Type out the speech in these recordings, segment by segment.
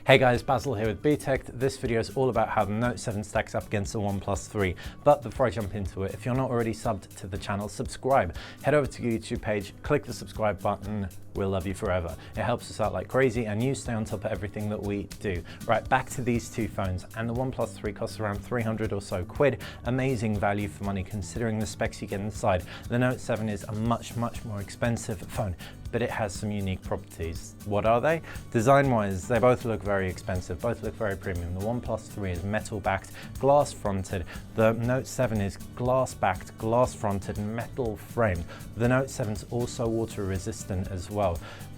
Hey guys, Basil here with BTech. This video is all about how the Note 7 stacks up against the OnePlus 3. But before I jump into it, if you're not already subbed to the channel, subscribe. Head over to the YouTube page, click the subscribe button. We'll love you forever. It helps us out like crazy and you stay on top of everything that we do. Right, back to these two phones, and the OnePlus 3 costs around 300 or so quid. Amazing value for money considering the specs you get inside. The Note 7 is a much more expensive phone, but it has some unique properties. What are they? Design-wise, they both look very expensive, both look very premium. The OnePlus 3 is metal-backed, glass-fronted. The Note 7 is glass-backed, glass-fronted, metal-framed. The Note 7 is also water-resistant as well.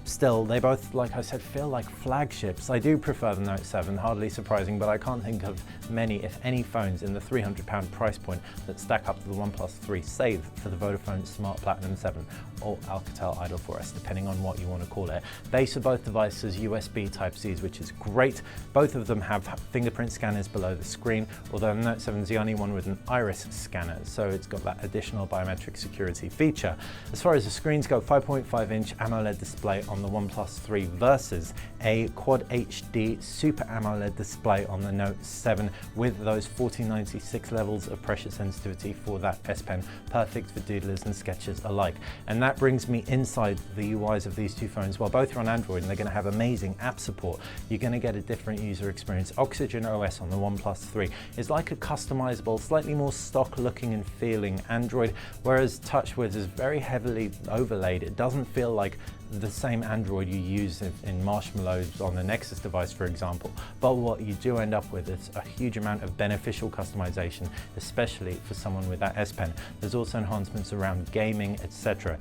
Still, they both, like I said, feel like flagships. I do prefer the Note 7, hardly surprising, but I can't think of many, if any, phones in the £300 price point that stack up to the OnePlus 3, save for the Vodafone Smart Platinum 7 or Alcatel Idol 4S, depending on what you want to call it. Base of both devices USB Type-Cs, which is great. Both of them have fingerprint scanners below the screen, although the Note 7 is the only one with an iris scanner, so it's got that additional biometric security feature. As far as the screens go, 5.5-inch AMOLED display on the OnePlus 3 versus a Quad HD Super AMOLED display on the Note 7 with those 4096 levels of pressure sensitivity for that S Pen, perfect for doodlers and sketchers alike. And that brings me inside the UIs of these two phones. While both are on Android and they're going to have amazing app support, you're going to get a different user experience. Oxygen OS on the OnePlus 3 is like a customizable, slightly more stock looking and feeling Android, whereas TouchWiz is very heavily overlaid. It doesn't feel like the same Android you use in Marshmallows on the Nexus device, for example. But what you do end up with is a huge amount of beneficial customization, especially for someone with that S Pen. There's also enhancements around gaming, etc.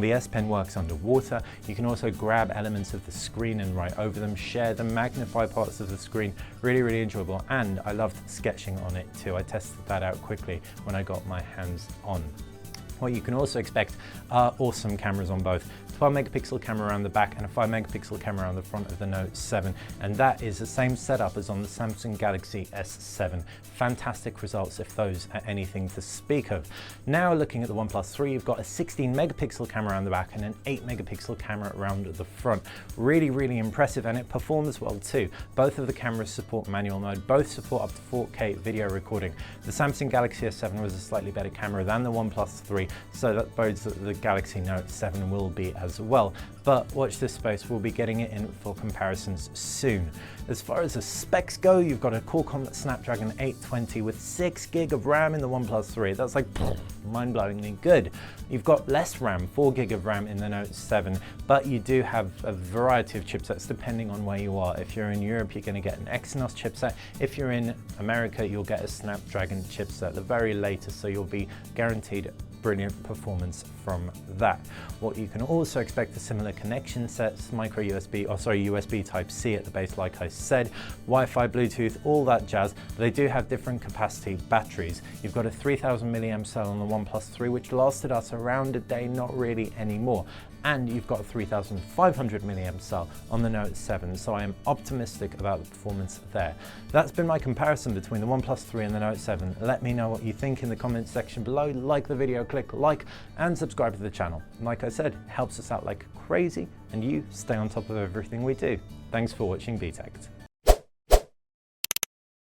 The S Pen works underwater. You can also grab elements of the screen and write over them, share them, magnify parts of the screen. Really enjoyable, and I loved sketching on it too. I tested that out quickly when I got my hands on. What you can also expect are awesome cameras on both. 12 megapixel camera around the back and a 5 megapixel camera around the front of the Note 7, and that is the same setup as on the Samsung Galaxy S7. Fantastic results if those are anything to speak of. Now looking at the OnePlus 3, you've got a 16 megapixel camera around the back and an 8 megapixel camera around the front. Really impressive, and it performs well too. Both of the cameras support manual mode, both support up to 4K video recording. The Samsung Galaxy S7 was a slightly better camera than the OnePlus 3, so that bodes that the Galaxy Note 7 will be as well. But watch this space, we'll be getting it in for comparisons soon. As far as the specs go, you've got a Qualcomm Snapdragon 820 with 6 GB of RAM in the OnePlus 3. That's like mind-blowingly good. You've got less RAM, 4 GB of RAM in the Note 7, but you do have a variety of chipsets depending on where you are. If you're in Europe, you're going to get an Exynos chipset. If you're in America, you'll get a Snapdragon chipset, the very latest, so you'll be guaranteed brilliant performance from that. What you can also expect are similar connection sets, USB Type-C at the base, like I said, Wi-Fi, Bluetooth, all that jazz. They do have different capacity batteries. You've got a 3000 milliamp cell on the OnePlus 3, which lasted us around a day, not really anymore. And you've got a 3500 milliamp cell on the Note 7, so I am optimistic about the performance there. That's been my comparison between the OnePlus 3 and the Note 7. Let me know what you think in the comments section below. Like the video, click like, and subscribe to the channel. Like I said, it helps us out like crazy, and you stay on top of everything we do. Thanks for watching BTech.